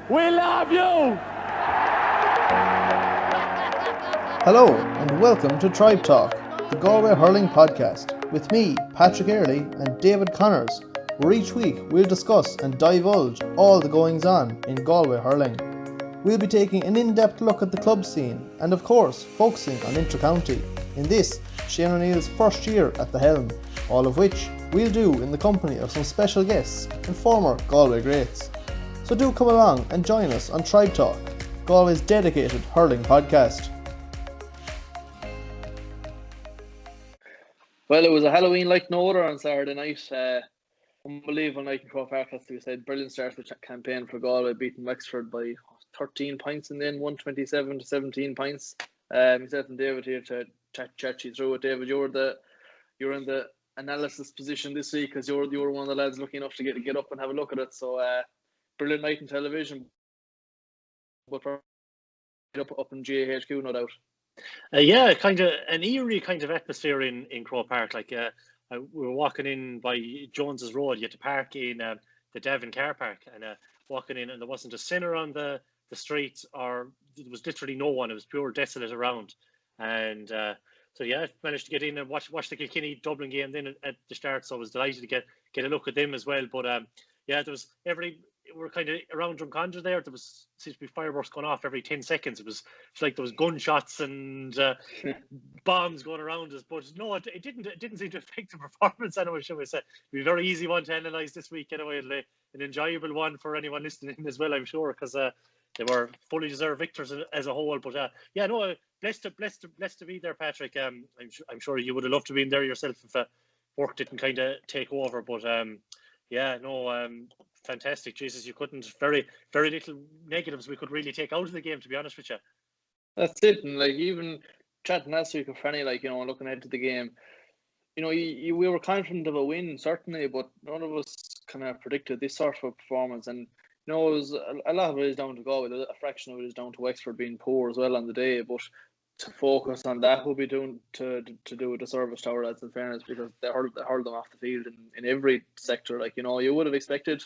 We love you! Hello and welcome to Tribe Talk, the Galway Hurling Podcast, with me, Patrick Earley and David Connors, where each week we'll discuss and divulge all the goings-on in Galway hurling. We'll be taking an in-depth look at the club scene and of course focusing on inter-county, in this Shane O'Neill's first year at the helm, all of which we'll do in the company of some special guests and former Galway greats. So do come along and join us on Tribe Talk, Galway's dedicated hurling podcast. Well, it was a Halloween-like no other on Saturday night. Unbelievable night in Croke Park, as we said. Brilliant start to the campaign for Galway, beating Wexford by 13 points and then 127 to 17 points. Myself and David here to chat you through it. David, you're in the analysis position this week because you were one of the lads lucky enough to get up and have a look at it. So brilliant night in television, but up in GAHQ, no doubt. Yeah, kind of an eerie kind of atmosphere in Croke Park. Like we were walking in by Jones's Road. You had to park in the Devon car park, and walking in, and there wasn't a sinner on the street, or there was literally no one. It was pure desolate around, and so yeah, I managed to get in and watch the Kilkenny Dublin game then at the start. So I was delighted to get a look at them as well. But yeah, there was we're kind of around Drumcondra there. There seems to be fireworks going off every 10 seconds. It's like there was gunshots and bombs going around us. But no, it didn't seem to affect the performance anyway, shall we say. It'll be a very easy one to analyse this week anyway. An enjoyable one for anyone listening as well, I'm sure, because they were fully deserved victors as a whole. But yeah, no, blessed to be there, Patrick. I'm sure you would have loved to be in there yourself if work didn't kind of take over. But yeah, no, fantastic. Jesus, you couldn't. Very little negatives we could really take out of the game, to be honest with you. That's it. And like, even chatting last week with Franny, like, you know, looking ahead to the game, you know, we were confident of a win, certainly, but none of us kind of predicted this sort of performance. And, you know, it was a lot of it is down to Galway. A fraction of it is down to Wexford being poor as well on the day. But to focus on that would be doing to do a disservice to our lads, in fairness, because they hurled them off the field in every sector. Like, you know, you would have expected,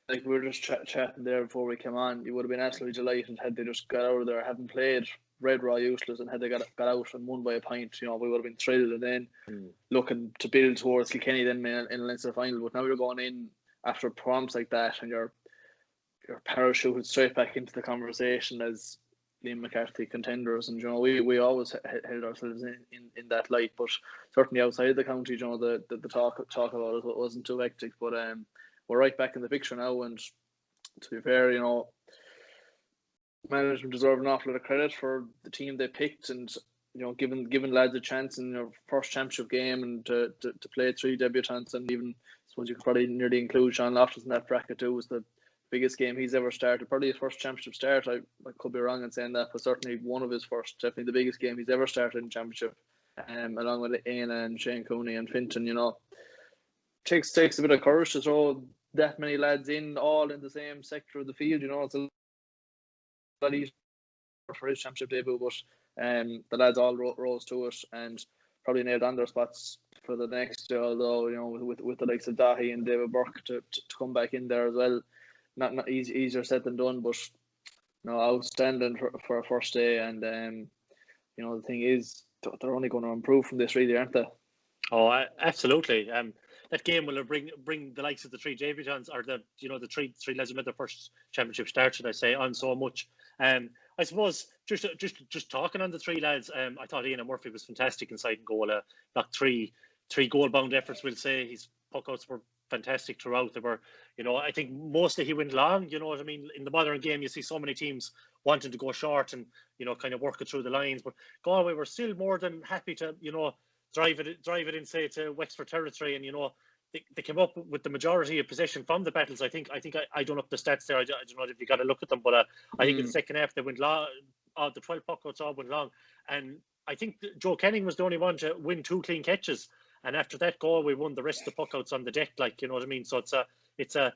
like we were just chatting there before we came on, you would have been absolutely delighted had they just got out of there, having played red raw useless, and had they got out and won by a point, you know, we would have been thrilled. And then looking to build towards Kilkenny then in the Leinster final. But now you're going in after a performance like that, and you're parachuted straight back into the conversation as Liam McCarthy contenders. And, you know, we always held ourselves in that light, but certainly outside the county, you know, the talk about it wasn't too hectic. But we're right back in the picture now, and to be fair, you know, management deserve an awful lot of credit for the team they picked, and, you know, giving lads a chance in their first championship game, and to play three debutants, and even I suppose you could probably nearly include Sean Loftus in that bracket too. Was the biggest game he's ever started, probably his first championship start. I could be wrong in saying that, but certainly one of his first, definitely the biggest game he's ever started in championship, along with Aina and Shane Cooney and Finton. You know, takes a bit of courage to throw that many lads in, all in the same sector of the field. You know, it's a lot easier for his championship debut, but the lads all rose to it and probably nailed on their spots for the next. Although, you know, with the likes of Dahi and David Burke to come back in there as well, not easier said than done, but no, outstanding for a first day. And you know, the thing is, they're only going to improve from this, really, aren't they? Oh, absolutely. That game will bring the likes of the three debutants, or the three lads who made their first championship start, should I say, on so much. I suppose just talking on the three lads, I thought Ian Murphy was fantastic inside and goal. Knocked three goal bound efforts, we'll say. His puckouts were fantastic throughout. They were, you know, I think mostly he went long. You know what I mean? In the modern game, you see so many teams wanting to go short and, you know, kind of work it through the lines. But Galway were still more than happy to, you know, drive it in, say, to Wexford territory, and, you know, they came up with the majority of possession from the battles. I think I don't know the stats there. I don't know if you got to look at them, but I think in the second half they went long. The 12 puckouts all went long, and I think Joe Kenning was the only one to win 2 clean catches. And after that goal, we won the rest of the puckouts on the deck. Like, you know what I mean? So it's a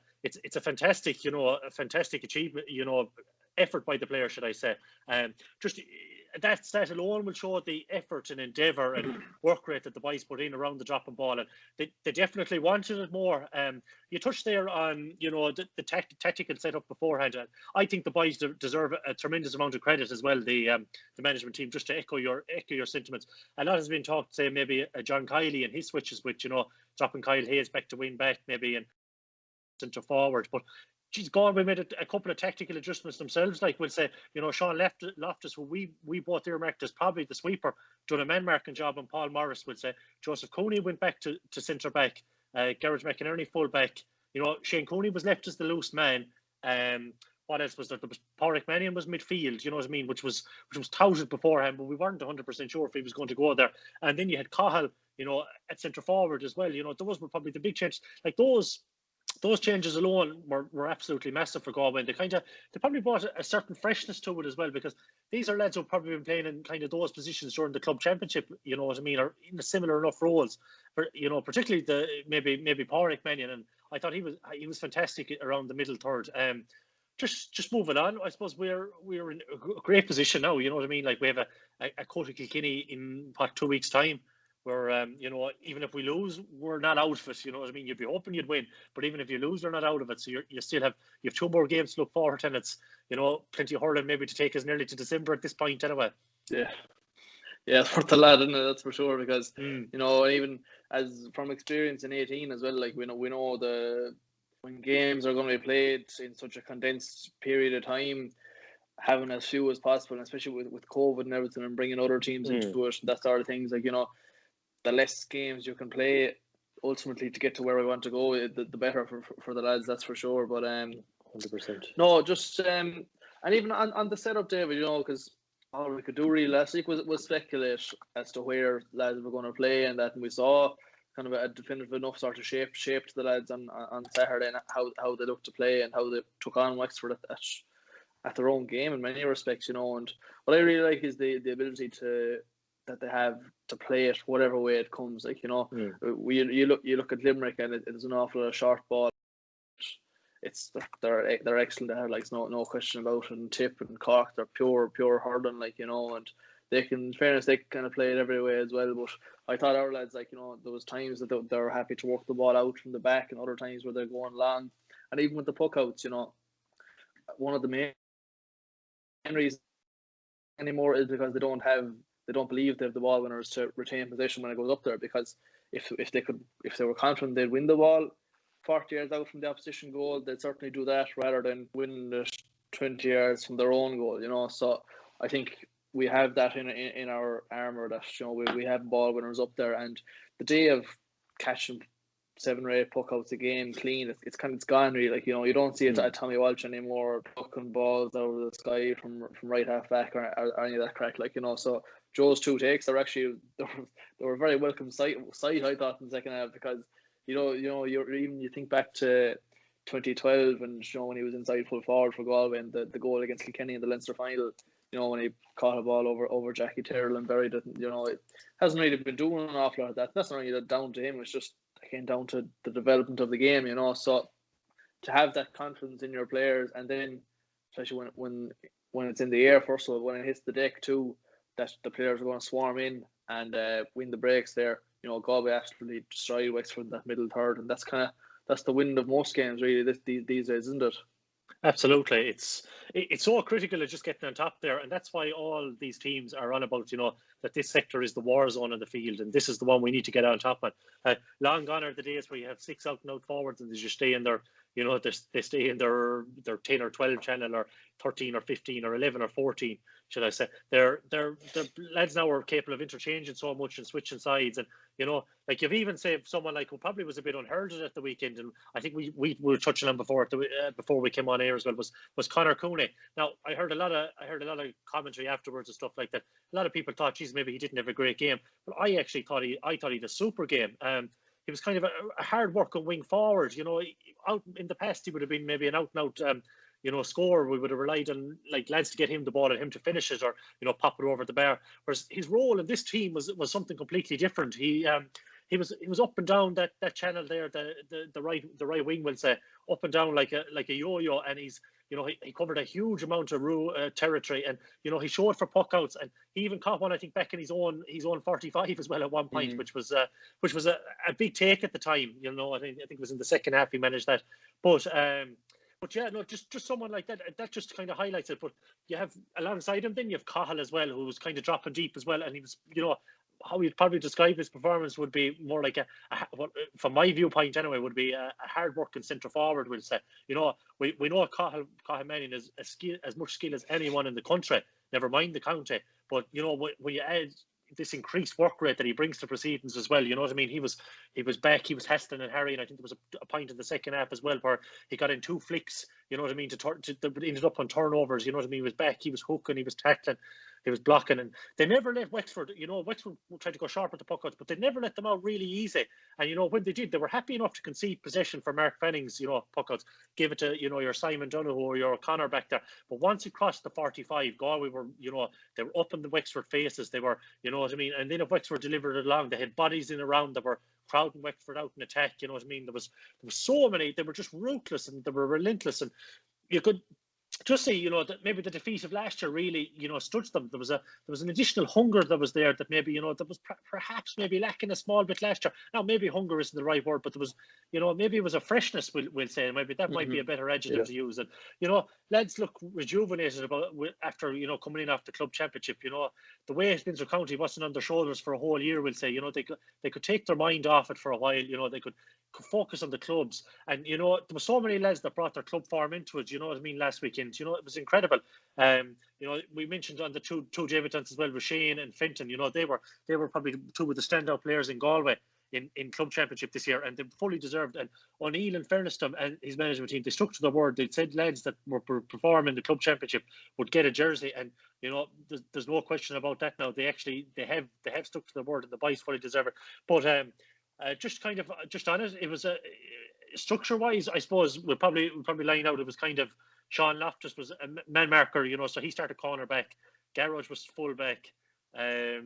fantastic, you know, a fantastic achievement, you know, effort by the player, should I say. Just that alone will show the effort and endeavour and work rate that the boys put in around the dropping ball, and they definitely wanted it more. You touched there on the tactical setup beforehand. I think the boys deserve a tremendous amount of credit as well. The management team, just to echo your sentiments. A lot has been talked, say maybe John Kiley and his switches with dropping Kyle Hayes back to wing back maybe and centre forward, but. Geez, Galway made a couple of tactical adjustments themselves. Like we'll say, Sean Loftus, who we both earmarked as probably the sweeper, done a man marking job, and Paul Morris will say Joseph Cooney went back to centre back, Garage McInerney full back. Shane Cooney was left as the loose man. What else was there? There was Pádraig Mannion was midfield. You know what I mean? Which was touted beforehand, but we weren't 100% sure if he was going to go there. And then you had Cahill, at centre forward as well. Those were probably the big changes. Like those changes alone were absolutely massive for Galway. They probably brought a certain freshness to it as well, because these are lads who've probably been playing in kind of those positions during the club championship, you know what I mean, or in a similar enough roles. Particularly maybe Pádraig Mannion, and I thought he was fantastic around the middle third. Just moving on, I suppose we're in a great position now. You know what I mean? Like we have a Cote Kilkenny in 2 weeks' time. Where even if we lose, we're not out of it. You know what I mean? You'd be hoping you'd win, but even if you lose, you're not out of it. So you still have 2 more games to look forward to, and it's plenty of hurling maybe to take us nearly to December at this point anyway. Yeah, it's worth a lot, isn't it? That's for sure, because even as from experience in 18 as well, like we know when games are going to be played in such a condensed period of time, having as few as possible, and especially with COVID and everything, and bringing other teams into it, that sort of things, like the less games you can play, ultimately to get to where we want to go, the better for the lads, that's for sure. But 100%. No, just and even on the setup, David, because all we could do really last week was speculate as to where lads were going to play, and we saw kind of a definitive enough sort of shape to the lads on Saturday, and how they looked to play and how they took on Wexford at their own game in many respects, and what I really like is the ability that they have to play it whatever way it comes. Like you look at Limerick, and it's an awful lot of short ball. They're excellent at it, like no question about it. And Tip and Cork, they're pure hurling, like and they can, in fairness, they kind of play it every way as well. But I thought our lads, like there was times that they were happy to work the ball out from the back, and other times where they're going long, and even with the puck outs, one of the main reasons anymore is because they don't believe they have the ball winners to retain possession when it goes up there, because if they were confident they'd win the ball 40 yards out from the opposition goal, they'd certainly do that rather than winning it 20 yards from their own goal, so I think we have that in our armour, that we have ball winners up there, and the day of catching 7 or 8 puck outs a game clean, it's gone really. Like you don't see it at Tommy Walsh anymore, ducking balls out of the sky from right half back or any of that crack, like so Joe's 2 takes are actually they were a very welcome sight I thought in the second half, because you think back to 2012 and when he was inside full forward for Galway, and the goal against Kilkenny in the Leinster final, when he caught a ball over Jackie Tyrrell and buried it, it hasn't really been doing an awful lot of that. That's not really down to him, it's just again down to the development of the game, so to have that confidence in your players, and then especially when it's in the air, first of all, when it hits the deck too, that the players are going to swarm in and win the breaks there. Galway absolutely destroyed Wexford in that middle third, and that's the wind of most games really these days, isn't it? Absolutely, it's so critical of just getting on top there, and that's why all these teams are on about that this sector is the war zone on the field, and this is the one we need to get on top of. Long gone are the days where you have 6 out and out forwards and they just stay in their they stay in their 10 or 12 channel, or 13 or 15 or 11 or 14, should I say. They're lads now are capable of interchanging so much and switching sides, and like you've even said someone like who probably was a bit unheralded at the weekend, and I think we were touching on before we came on air as well, was Conor Cooney. Now I heard a lot of commentary afterwards and stuff like that. A lot of people thought, geez, maybe he didn't have a great game, but I actually thought he had a super game. He was kind of a hard working wing forward. Out in the past he would have been maybe an out and out scorer. We would have relied on like lads to get him the ball and him to finish it, or pop it over the bar. Whereas his role in this team was something completely different. He was up and down that channel there, the right wing, will say, up and down like a yo-yo, and he's you know, he covered a huge amount of territory, and you know, he showed for puck outs, and he even caught one, I think, back in his own 45 as well at one point, which was a big take at the time. You know, I think it was in the second half he managed that, but yeah, no, just someone like that. That just kind of highlights it. But you have alongside him, then you have Cahill as well, who was kind of dropping deep as well, and he was, you know, how you'd probably describe his performance would be more like from my viewpoint anyway, would be a hard-working centre forward. We'll say, you know, we know Cahill Manning is as much skill as anyone in the country. Never mind the county, but you know, when you add this increased work rate that he brings to proceedings as well, you know what I mean? He was back, he was Heston and Harry, and I think there was a point in the second half as well where he got in 2 flicks, you know what I mean, that ended up on turnovers, you know what I mean? He was back, he was hooking, he was tackling, he was blocking, and they never let Wexford, you know, Wexford tried to go sharp at the puck outs, but they never let them out really easy. And, you know, when they did, they were happy enough to concede possession for Mark Fenning's, you know, puck outs, give it to, you know, your Simon Donoghue or your O'Connor back there. But once it crossed the 45, Galway were, you know, they were up in the Wexford faces. They were, you know what I mean? And then if Wexford delivered it along, they had bodies in around that were crowding Wexford out in attack, you know what I mean? There was so many, they were just ruthless and they were relentless, and you could just see, you know, that maybe the defeat of last year really, you know, stretched them. There was an additional hunger that was there that maybe, you know, that was perhaps maybe lacking a small bit last year. Now, maybe hunger isn't the right word, but there was, you know, maybe it was a freshness, we'll say. Maybe that might be a better adjective to use. And, you know, lads look rejuvenated after, you know, coming in off the club championship. You know, the way Leinster County wasn't on their shoulders for a whole year, we'll say. You know, they could take their mind off it for a while. You know, they could focus on the clubs, and you know, there were so many lads that brought their club form into it, you know what I mean, last weekend. You know, it was incredible. You know, we mentioned on the two debutants as well with Shane and Fenton. You know, they were probably two of the standout players in Galway in club championship this year, and they fully deserved. And O'Neill, in fairness to him and his management team, they stuck to their word. They said lads that were performing in the club championship would get a jersey, and you know, there's no question about that now. They have stuck to their word, and the boys fully deserve it. But just on it, it was a structure-wise, I suppose we'll probably line out. It was kind of Sean Loftus was a man marker, you know, so he started cornerback. Garage was fullback.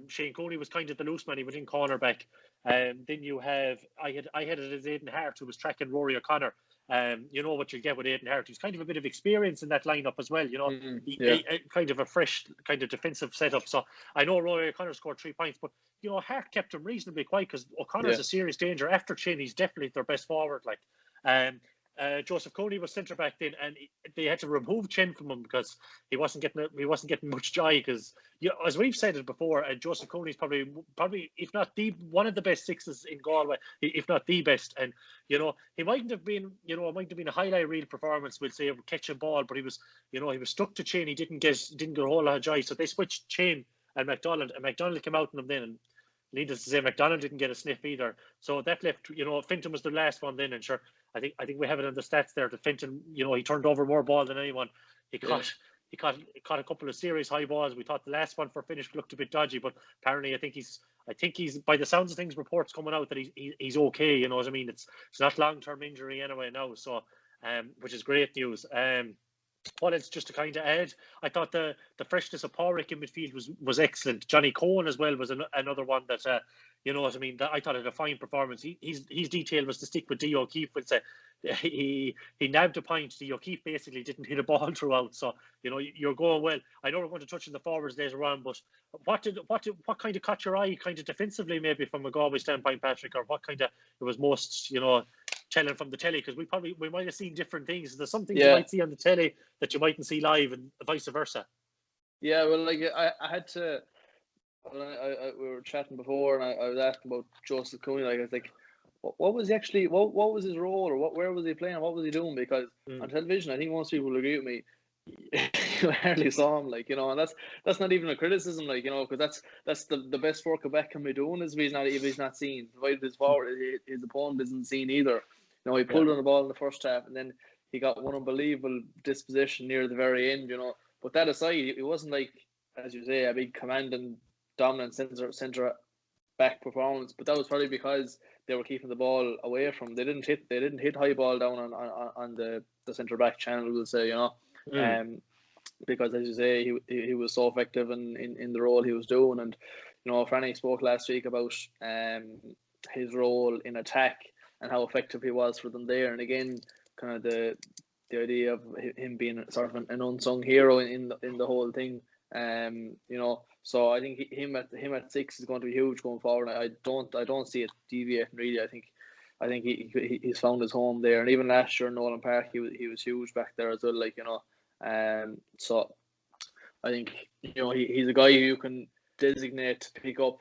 Shane Cooney was kind of the loose man. He was in cornerback. Then you have I had it as Aidan Hart, who was tracking Rory O'Connor. You know what you'll get with Aidan Hart. He's kind of a bit of experience in that lineup as well. You know, kind of a fresh kind of defensive setup. So I know Rory O'Connor scored 3 points, but you know, Hart kept him reasonably quiet because O'Connor's a serious danger. After Chin, he's definitely their best forward. Like, Joseph Cooney was centre back then, and they had to remove Chin from him because he wasn't getting much joy. Because, you know, as we've said it before, Joseph Cooney's probably if not the one of the best sixes in Galway, if not the best. And you know, he mightn't have been a highlight reel performance, we'll say, of catching ball, but he was stuck to Chin. He didn't get a whole lot of joy, so they switched Chin and MacDonald, and MacDonald came out on him then. And needless to say, MacDonald didn't get a sniff either. So that left, you know, Fenton was the last one then, and sure, I think we have it on the stats there that Fenton, you know, he turned over more ball than anyone. He caught a couple of serious high balls. We thought the last one for finish looked a bit dodgy, but apparently I think he's by the sounds of things, reports coming out that he's okay. You know what I mean? It's not long-term injury anyway now, so which is great news. What else just to kind of add? I thought the freshness of Porrick in midfield was excellent. Johnny Cohen as well was another one that you know what I mean. That I thought had a fine performance. His detail was to stick with Dee O'Keefe. Would say he nabbed a point. Dee O'Keefe basically didn't hit a ball throughout. So you know, you're going well. I know we're going to touch on the forwards later on, but what kind of caught your eye, kind of defensively, maybe from a Galway standpoint, Patrick, or what kind of it was most, you know, telling from the telly? Because we might have seen different things. There's some things you might see on the telly that you mightn't see live, and vice versa. Yeah, well, like I had to. We were chatting before, and I was asking about Joseph Cooney. Like, I was like, what was his role, or where was he playing, what was he doing? Because on television, I think most people will agree with me. You hardly saw him, like, you know, and that's not even a criticism, like, you know, because that's the best work a back can be doing is if he's not seen, provided his forward, his opponent isn't seen either. You know, he pulled on the ball in the first half, and then he got one unbelievable disposition near the very end, you know. But that aside, it wasn't like, as you say, a big commanding, dominant centre back performance. But that was probably because they were keeping the ball away from him. They didn't hit high ball down on the centre back channel, we'll say, you know. Because, as you say, he was so effective in the role he was doing. And you know, Franny spoke last week about his role in attack and how effective he was for them there. And again, kind of the the idea of him being sort of an unsung hero in the whole thing. You know, so I think him at 6 is going to be huge going forward. I don't see it deviating really. I think he's found his home there, and even last year in Nolan Park, he was huge back there as well. Like, you know, so I think, you know, he's a guy who you can designate to pick up.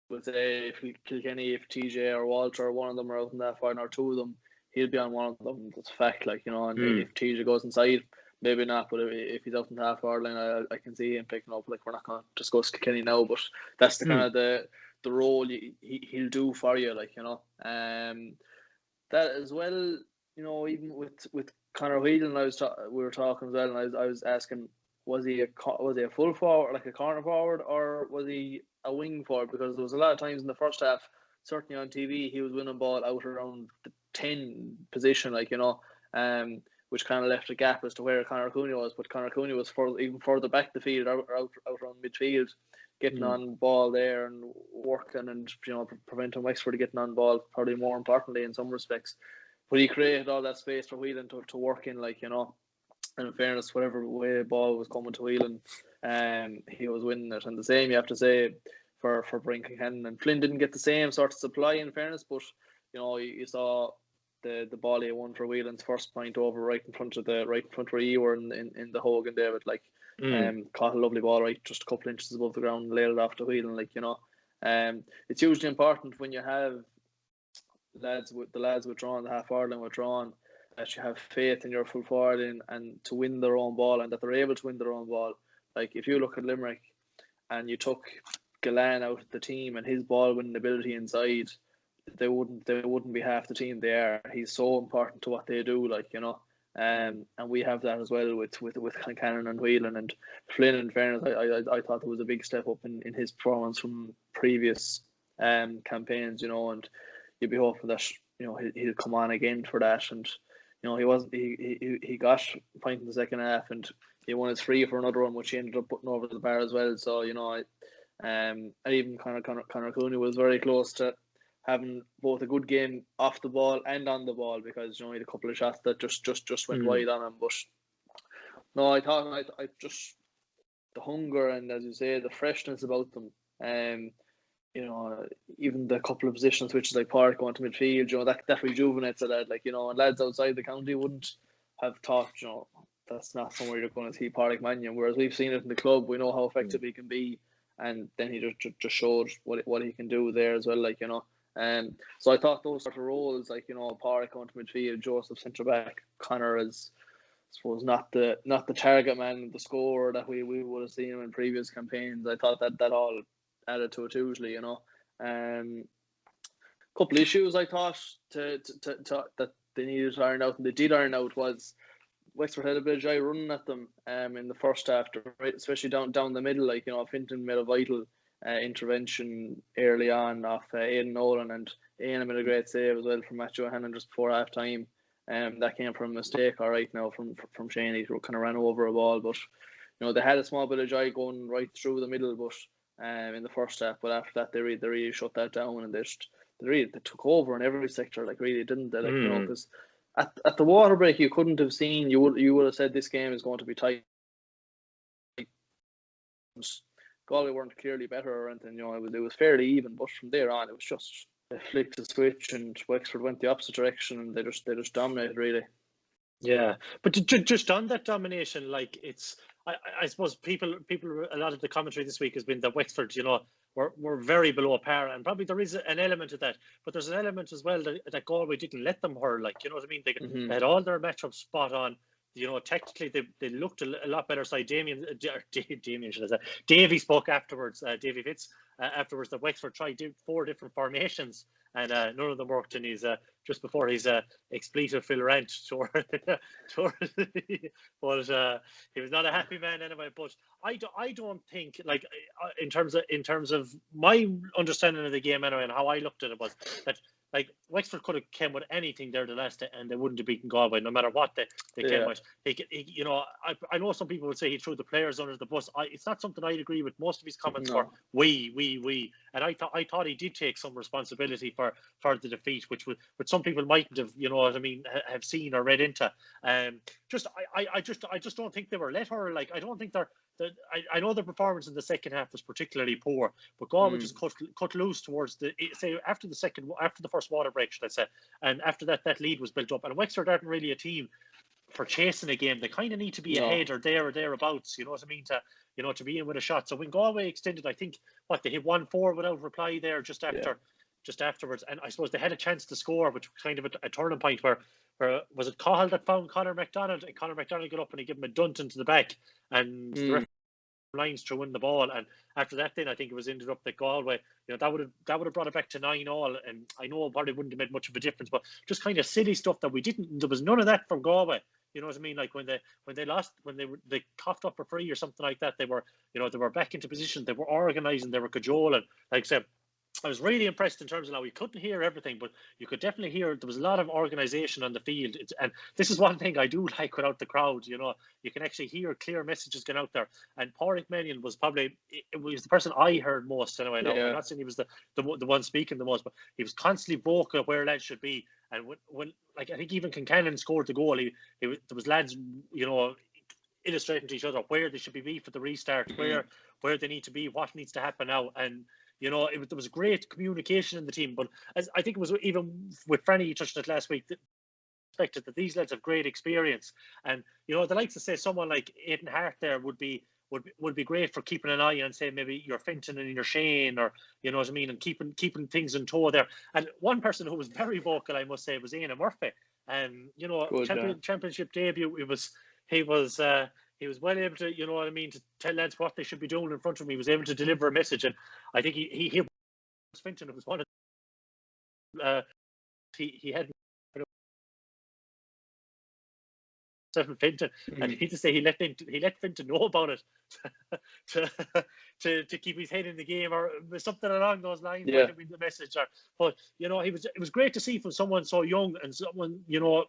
With if Kilkenny, if TJ or Walter, one of them are out in that final, or two of them, he'll be on one of them. That's a fact, like, you know. And if TJ goes inside, maybe not. But if he's out in the half-hour line, I can see him picking up. Like, we're not going to discuss Kilkenny now, but that's the kind of the role he'll do for you, like, you know. That as well, you know, even with Conor Whelan, we were talking as well, and I was asking, was he a full forward, like a corner forward, or was he a wing forward? Because there was a lot of times in the first half, certainly on TV, he was winning ball out around the 10 position, like, you know, which kind of left a gap as to where Conor Cooney was. But Conor Cooney was even further back the field, out around midfield, getting on ball there and working and, you know, preventing Wexford getting on ball, probably more importantly in some respects. But he created all that space for Whelan to work in, like, you know. And in fairness, whatever way the ball was coming to Whelan, he was winning it. And the same you have to say for Brian Kincannon. And Flynn didn't get the same sort of supply, in fairness, but, you know, you saw the ball he won for Whelan's first point over right in front where you were in the Hogan, David. Like, caught a lovely ball right just a couple inches above the ground and laid it off to Whelan. Like, you know, it's hugely important when you have the lads withdrawn, the half-hour line withdrawn, that you have faith in your full forward and to win their own ball, and that they're able to win their own ball. Like, if you look at Limerick and you took Galan out of the team and his ball winning ability inside, they wouldn't be half the team they are. He's so important to what they do, like, you know. And we have that as well with Kincannon and Whelan and Flynn. In fairness, I thought there was a big step up in his performance from previous campaigns, you know, and you'd be hoping that, you know, he'll come on again for that. And, you know, he got a point in the second half, and he won his free for another one, which he ended up putting over the bar as well. So, you know, and even Conor Cooney was very close to having both a good game off the ball and on the ball, because, you know, he had a couple of shots that just went wide on him. But no, I thought I just the hunger and, as you say, the freshness about them. You know, even the couple of position switches like Park going to midfield, you know, that rejuvenates a lad. Like, you know, and lads outside the county wouldn't have thought, you know, that's not somewhere you're going to see Park Mannion. Whereas we've seen it in the club, we know how effective he can be, and then he just showed what he can do there as well. Like, you know, so I thought those sort of roles, like, you know, Park going to midfield, Joseph centre back, Conor as, I suppose, not the target man, the scorer that we would have seen him in previous campaigns. I thought that all added to it hugely, you know. Couple issues I thought that they needed to iron out, and they did iron out, was Wexford had a bit of joy running at them in the first half, especially down the middle. Like, you know, Finton made a vital intervention early on off Aidan Nolan, and Aidan made a great save as well from Matthew Hannon just before half time. That came from a mistake, all right, now from Shane. He kind of ran over a ball, but, you know, they had a small bit of joy going right through the middle, but in the first half. But after that, they really shut that down, and they took over in every sector. Like, really, didn't they? Like, you know, because at the water break, you couldn't have seen. You would have said this game is going to be tight. Galway weren't clearly better or anything. You know, it was fairly even. But from there on, it was just they flicked the switch, and Wexford went the opposite direction, and they just dominated, really. Yeah, but just on that domination, like, it's I suppose people a lot of the commentary this week has been that Wexford, you know, were very below par, and probably there is an element of that, but there's an element as well that Galway didn't let them hurl, like, you know what I mean. They had all their matchups spot on. You know, technically they looked a lot better side. Damien should I say. Davy spoke afterwards. Davy Fitz afterwards that Wexford tried 4 different formations, and none of them worked. And he's just before his expletive-filled rant but he was not a happy man anyway. But I don't think, like, in terms of my understanding of the game anyway, and how I looked at it, was that, like, Wexford could have came with anything there the last day, and they wouldn't have beaten Galway no matter what they came with. You know, I know some people would say he threw the players under the bus. It's not something I'd agree with. Most of his comments were we, And I thought he did take some responsibility for the defeat, which some people mightn't have, you know what I mean, have seen or read into. I just don't think they were let her. Like, I don't think I know the performance in the second half was particularly poor, but Galway just cut loose towards after the first water break, should I say, and after that lead was built up. And Wexford aren't really a team for chasing a game. They kind of need to be ahead or there or thereabouts, you know what I mean, to be in with a shot. So when Galway extended, I think they hit 1-4 without reply there just afterwards, and I suppose they had a chance to score, which was kind of a turning point where was it Cahill that found Conor MacDonald, and Conor MacDonald got up and he gave him a Dunton to the back, and the referee lines to win the ball. And after that, then I think it was ended up that Galway, you know, that would have brought it back to 9-9, and I know it probably wouldn't have made much of a difference, but just kind of silly stuff that we didn't. There was none of that from Galway. You know what I mean? Like when they lost, they coughed up a free or something like that, they were back into position, they were organising, they were cajoling. Like I said, I was really impressed in terms of how we couldn't hear everything, but you could definitely hear there was a lot of organisation on the field. And this is one thing I do like without the crowd. You know, you can actually hear clear messages going out there. And Pádraig Mannion was probably the person I heard most anyway. Now, I'm not saying he was the one speaking the most, but he was constantly vocal where lads should be. And when like I think even Concannon scored the goal, there was lads, you know, illustrating to each other where they should be for the restart, where they need to be, what needs to happen now. And you know, there was great communication in the team. But as I think it was even with Franny, you touched on it last week, expected that these lads have great experience. And you know, they like to say someone like Aidan Hart there would be great for keeping an eye on, say, maybe your Fenton and your Shane, or you know what I mean, and keeping things in tow there. And one person who was very vocal, I must say, was Ian Murphy. And you know, championship debut, he was well able to, you know what I mean, to tell lads what they should be doing in front of him. He was able to deliver a message, and I think he Fenton. It was one of he had Fenton, and he to say he let Fenton know about it to keep his head in the game, or something along those lines. Might have been the message. But you know, it was great to see from someone so young and someone you know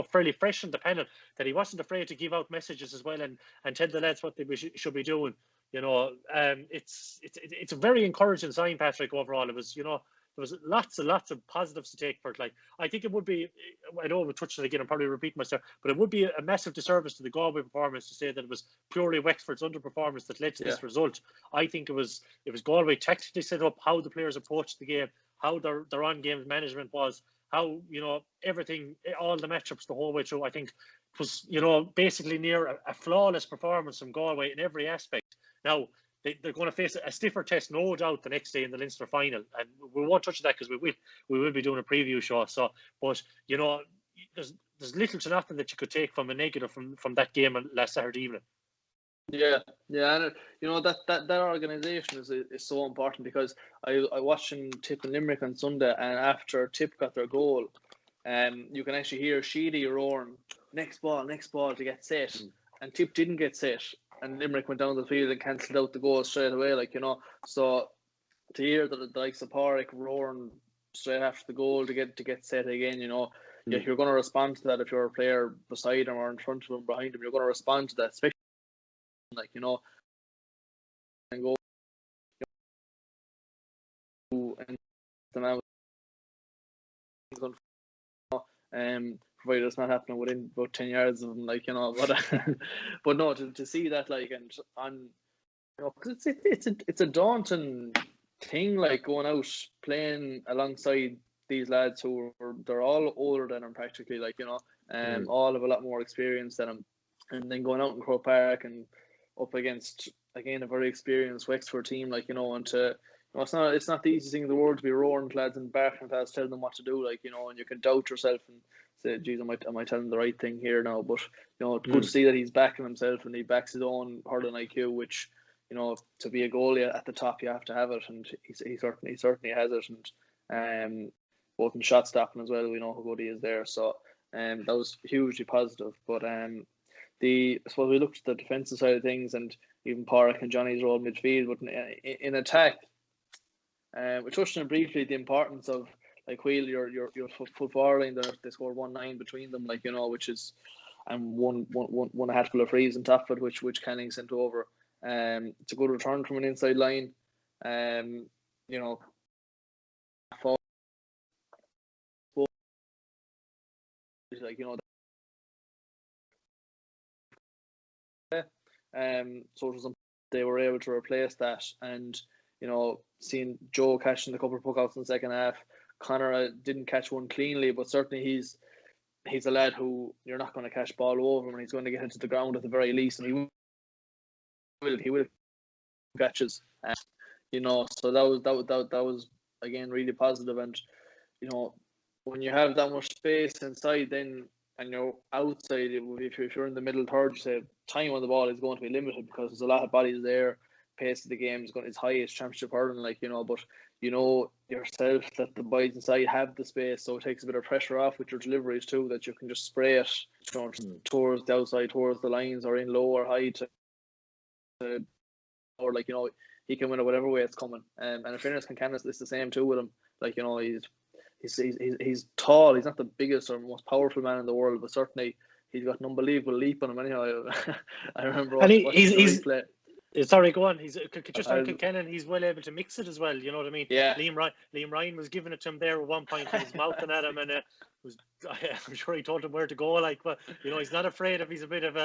fairly fresh in the panel, that he wasn't afraid to give out messages as well and tell the lads what they should be doing. You know, it's a very encouraging sign, Patrick. Overall, it was, you know, there was lots and lots of positives to take for it. Like, I think it would be, I know we'll touch it again and probably repeat myself, but it would be a massive disservice to the Galway performance to say that it was purely Wexford's underperformance that led to this result. I think it was Galway tactically set up, how the players approached the game, how their on-game management was, how, you know, everything, all the matchups the whole way through. I think it was, you know, basically near a flawless performance from Galway in every aspect. Now, they're going to face a stiffer test, no doubt, the next day in the Leinster final, and we won't touch that because we will be doing a preview show. So, but you know, there's little to nothing that you could take from a negative from that game last Saturday evening. Yeah, and you know that organisation is so important, because I watched Tip and Limerick on Sunday, and after Tip got their goal, you can actually hear Sheedy roaring, next ball to get set, and Tip didn't get set. And Limerick went down the field and cancelled out the goal straight away, like, you know. So to hear the likes of Pádraig roaring straight after the goal to get set again, you know, you're going to respond to that if you're a player beside him or in front of him, behind him. You're going to respond to that, especially, like, you know, and go and them out. Provided it's not happening within about 10 yards of them, like, you know, but no, to see that, like, and on, you know, because it's a daunting thing, like, going out playing alongside these lads who they're all older than him practically, like, you know, all have a lot more experience than him, and then going out in Croke Park and up against, again, a very experienced Wexford team, like, you know, and to, you know, it's not the easiest thing in the world to be roaring to lads and barking at lads, telling them what to do, like, you know, and you can doubt yourself and say, geez, am I telling the right thing here now? But, you know, good to see that he's backing himself and he backs his own hurling IQ, which, you know, to be a goalie at the top, you have to have it, and he certainly has it, and both in shot stopping as well, we know how good he is there. So that was hugely positive. But I suppose we looked at the defensive side of things, and even Pádraig and Johnny's role midfield, but in attack, we touched on briefly the importance of, like, Wheel, your full forward line, they scored 1-9 between them, like, you know, which is, and one a hatful of frees on top of it, which Canning sent over. It's a good return from an inside line. You you know, like, you know, so it was they were able to replace that, and you know, seeing Joe catching a couple of puckouts in the second half, Connor didn't catch one cleanly, but certainly he's a lad who you're not going to catch ball over him, and he's going to get into the ground at the very least, and he will catches, you know, so that was again really positive, and you know, when you have that much space inside, then and you're outside, if you're in the middle third, you say time on the ball is going to be limited because there's a lot of bodies there. Pace of the game is high as championship hurling, like, you know, but you know yourself that the boys inside have the space, so it takes a bit of pressure off with your deliveries too, that you can just spray it, you know, towards the outside, towards the lines, or in low or high or like, you know, he can win it whatever way it's coming. And in fairness, Kincannon is the same too with him. Like, you know, he's tall. He's not the biggest or most powerful man in the world, but certainly he's got an unbelievable leap on him. Anyhow, I remember watching the replay. Sorry, go on. He's just on Kilkennon. He's well able to mix it as well. You know what I mean? Yeah. Liam Ryan was giving it to him there at one point. He was mouthing at him, and I'm sure he told him where to go. Like, but you know, he's not afraid of. He's a bit of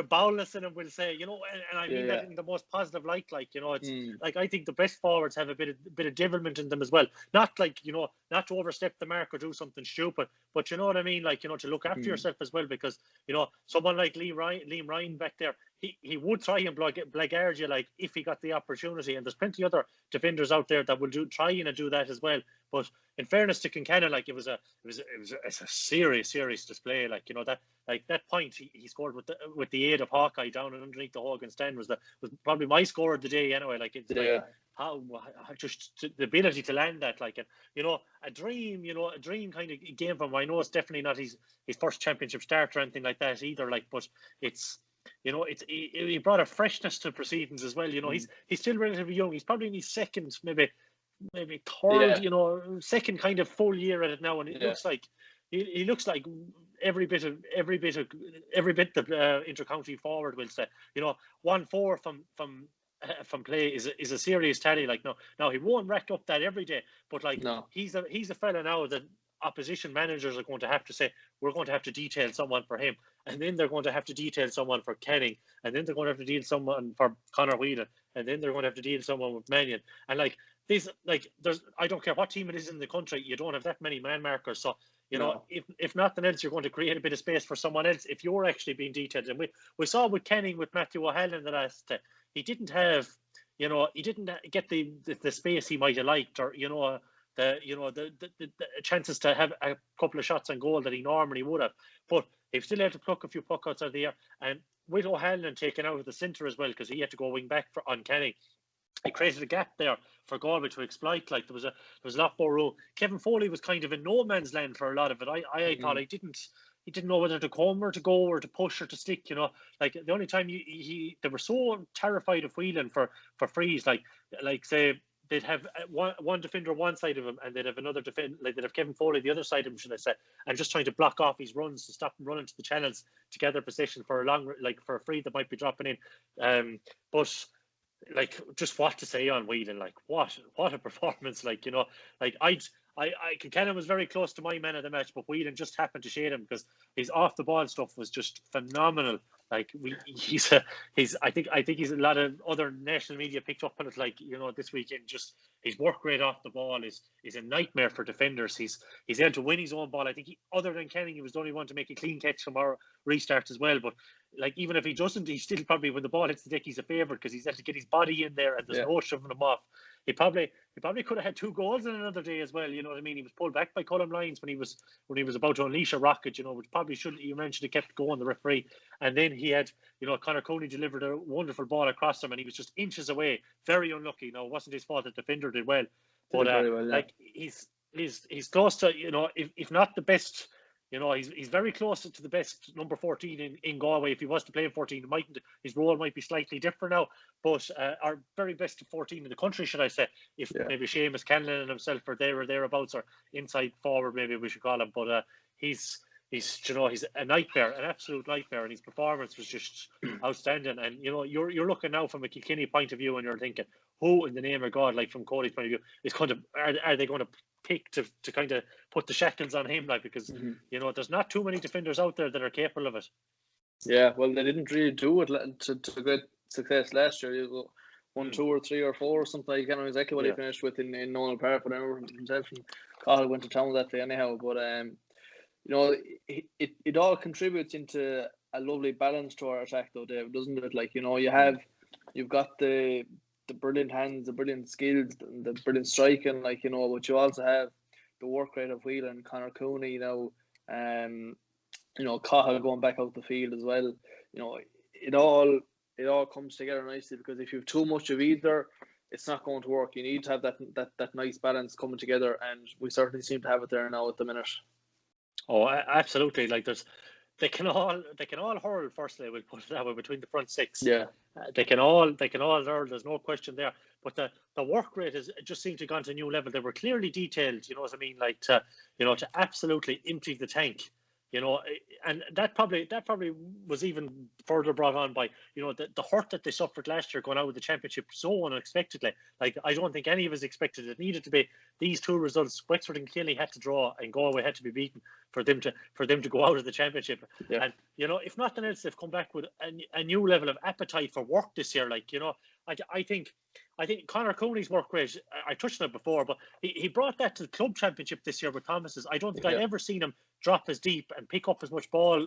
bowelness in him. We'll say, you know, and I mean that in the most positive light. Like, you know, it's like I think the best forwards have a bit of devilment in them as well. Not like, you know, not to overstep the mark or do something stupid, but you know what I mean. Like, you know, to look after yourself as well, because you know, someone like Liam Ryan back there, he would try and blackguard you, like, if he got the opportunity, and there's plenty other defenders out there that will try and do that as well. But in fairness to Kincannon, like, it's a serious display. Like, you know, that point he scored with the aid of Hawkeye down and underneath the Hogan stand was probably my score of the day anyway. Like, it's like how just the ability to land that, like, and you know, a dream kind of game for him. I know it's definitely not his first championship start or anything like that either. Like, but it's, you know, he brought a freshness to proceedings as well. You know, he's still relatively young. He's probably in his second, maybe third, you know, second kind of full year at it now, and it looks like he looks like every bit the intercounty forward will say. You know, 1-4 from play is a serious tally. Like, no, he won't rack up that every day, but like, he's a fella now that opposition managers are going to have to say, we're going to have to detail someone for him, and then they're going to have to detail someone for Kenning, and then they're going to have to deal someone for Conor Whelan, and then they're going to have to deal someone with Mannion. And like this, like, I don't care what team it is in the country, you don't have that many man markers. So, you know, if nothing else, you're going to create a bit of space for someone else if you're actually being detailed. And we saw with Kenning, with Matthew O'Halloran in the last, he didn't have, you know, he didn't get the space he might have liked, or, you know, the chances to have a couple of shots on goal that he normally would have. But he still had to pluck a few puckouts out of the air. And with O'Halloran taken out of the centre as well, because he had to go wing back on Kenny, it created a gap there for Galway to exploit. Like, there was a lot more room. Kevin Foley was kind of in no man's land for a lot of it. I thought he didn't know whether to come or to go or to push or to stick. You know, like, the only time they were so terrified of Whelan for frees, like say, they'd have one defender one side of him, and they'd have another defender, like they'd have Kevin Foley the other side of him, should I say, and just trying to block off his runs to stop him running to the channels to gather possession for a free that might be dropping in. But like, just what to say on Whelan? Like, what a performance! Like, you know, like Kincannon was very close to my man of the match, but Whelan just happened to shade him because his off the ball stuff was just phenomenal. Like, I think he's a lot of other national media picked up on it. Like, you know, this weekend, just his work rate off the ball is a nightmare for defenders. He's able to win his own ball. I think other than Kenning, he was the only one to make a clean catch from our restart as well. But like, even if he doesn't, he's still probably, when the ball hits the deck, he's a favourite because he's had to get his body in there, and there's no shoving him off. He probably could have had 2 goals in another day as well. You know what I mean? He was pulled back by Colm Lyons when he was about to unleash a rocket. You know, which probably should have kept going, the referee. And then he had, you know, Conor Cooney delivered a wonderful ball across him, and he was just inches away. Very unlucky. Now, it wasn't his fault. The defender did well, but like, he's close to, you know, if not the best. You know, he's very close to the best number 14 in Galway. If he was to play in 14, his role might be slightly different now, but our very best 14 in the country, should I say, if maybe Seamus Canlan and himself are there or thereabouts, or inside forward, maybe we should call him. But he's he's a nightmare, an absolute nightmare, and his performance was just outstanding. And you're looking now from a Kilkenny point of view, and you're thinking, who in the name of God, like from Cody's point of view, is kind of are they going to pick to kind of put the shackles on him, like, because there's not too many defenders out there that are capable of it. Yeah, well, they didn't really do it to great success last year. You go 1, 2, or 3 or 4 or something. I can't know exactly what he finished with in Nolan Park, but I remember himself and Cahill went to town that day anyhow. But it all contributes into a lovely balance to our attack, though, Dave, doesn't it? Like, you've got the brilliant hands, the brilliant skills, the brilliant striking, like, but you also have the work rate of Whelan, Conor Cooney, Cahill going back out the field as well. It all comes together nicely, because if you have too much of either, it's not going to work. You need to have that nice balance coming together, and we certainly seem to have it there now at the minute. Oh, absolutely! Like they can all hurl. Firstly, we'll put it that way, between the front six. Yeah, they can all hurl. There's no question there. But the work rate has just seemed to have gone to a new level. They were clearly detailed. You know what I mean? Like to absolutely empty the tank. And that probably was even further brought on by the hurt that they suffered last year going out of the championship so unexpectedly. Like, I don't think any of us expected it. Needed to be these two results. Wexford and Kilkenny had to draw, and Galway had to be beaten for them to go out of the championship. Yeah. And if nothing else, they've come back with a new level of appetite for work this year. Like, I think Conor Cooney's work rate, I touched on it before, but he brought that to the club championship this year with Thomas's. I don't think I'd ever seen him drop as deep and pick up as much ball,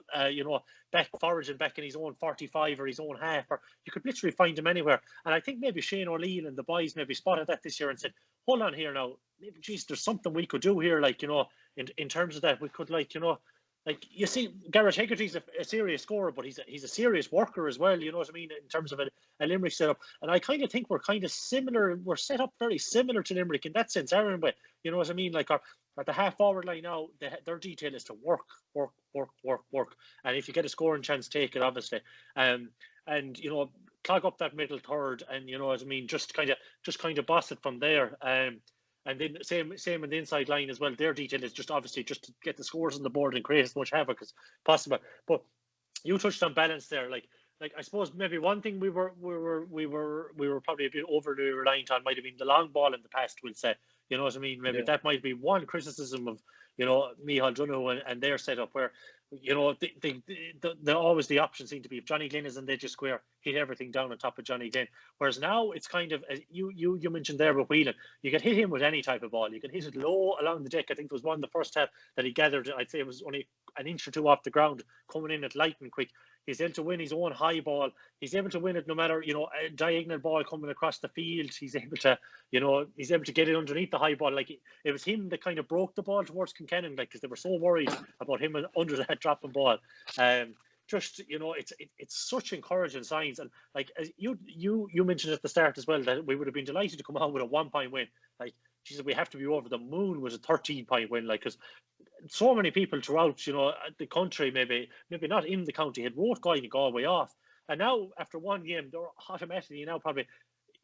back foraging back in his own 45 or his own half, or you could literally find him anywhere. And I think maybe Shane O'Leil and the boys maybe spotted that this year and said, hold on here now, geez, there's something we could do here, like, in terms of that. We could, like, like, you see, Garrett Hegarty's a serious scorer, but he's a serious worker as well, you know what I mean, in terms of a Limerick setup. And I kind of think we're kind of similar. We're set up very similar to Limerick in that sense, aren't we? You know what I mean? Like, at the half-forward line now, their detail is to work. And if you get a scoring chance, take it, obviously. And, clog up that middle third, and, you know what I mean, just kind of boss it from there. And then same in the inside line as well. Their detail is just obviously just to get the scores on the board and create as much havoc as possible. But you touched on balance there. Like I suppose maybe one thing we were probably a bit overly reliant on might have been the long ball in the past, we'll say. You know what I mean? Maybe that might be one criticism of Micheál Donoghue and their setup, where the always the option seemed to be, if Johnny Glynn is in the edge of square, hit everything down on top of Johnny Glynn. Whereas now it's kind of, as you mentioned there with Whelan, you can hit him with any type of ball. You can hit it low along the deck. I think there was one the first half that he gathered, I'd say it was only an inch or two off the ground, coming in at lightning quick. He's able to win his own high ball. He's able to win it no matter, a diagonal ball coming across the field. He's able to get it underneath the high ball. Like, it was him that kind of broke the ball towards Kincannon, like, because they were so worried about him under that dropping ball. It's such encouraging signs. And like, as you mentioned at the start as well, that we would have been delighted to come out with a 1-point win. Like, Jesus, we have to be over the moon with a 13-point win. Like, because so many people throughout, the country, maybe not in the county, had wrote Galway off. And now, after one game, they're automatically now probably,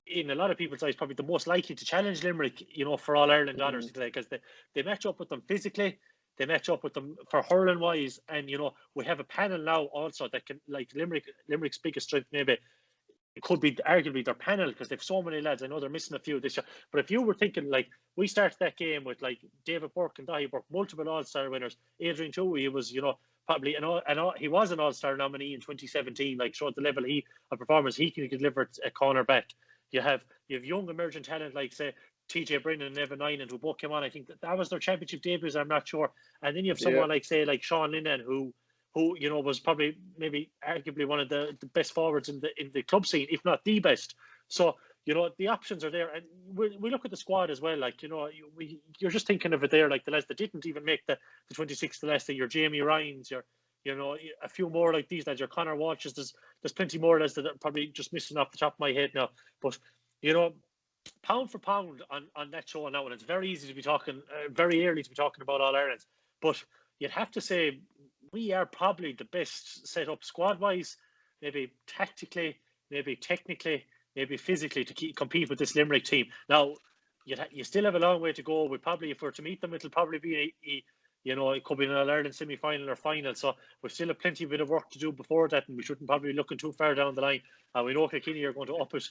in a lot of people's eyes, probably the most likely to challenge Limerick, for All Ireland honours today, because they match up with them physically, they match up with them for hurling wise, and we have a panel now also that can, like, Limerick's biggest strength maybe it could be arguably their panel, because they've so many lads. I know they're missing a few this year, but if you were thinking, like, we started that game with, like, David Burke and Dahi Burke, multiple All-Star winners. Adrian Toohey, he was probably he was an All-Star nominee in 2017. Like, showed the level of performance he can deliver at cornerback. You have young emerging talent like, say, TJ Brennan and Evan Nyland, who both came on. I think that was their championship debuts, I'm not sure. And then you have someone like, say, like Sean Linehan, who was probably maybe arguably one of the best forwards in the club scene, if not the best. So, the options are there. And we look at the squad as well. Like, you're just thinking of it there, like the lads that didn't even make the 26th last year, your Jamie Ryans, your a few more like these lads, your Connor Walshes. There's plenty more lads that are probably just missing off the top of my head now. But, pound for pound on that show now, and it's very easy to be talking, very early to be talking about All Ireland. But you'd have to say we are probably the best set up squad-wise, maybe tactically, maybe technically, maybe physically, to compete with this Limerick team. Now, you still have a long way to go. We probably, if we're to meet them, it'll probably be you know, it could be an All-Ireland semi-final or final. So we've still have plenty of bit of work to do before that, and we shouldn't probably be looking too far down the line. And we know Kilkenny are going to up it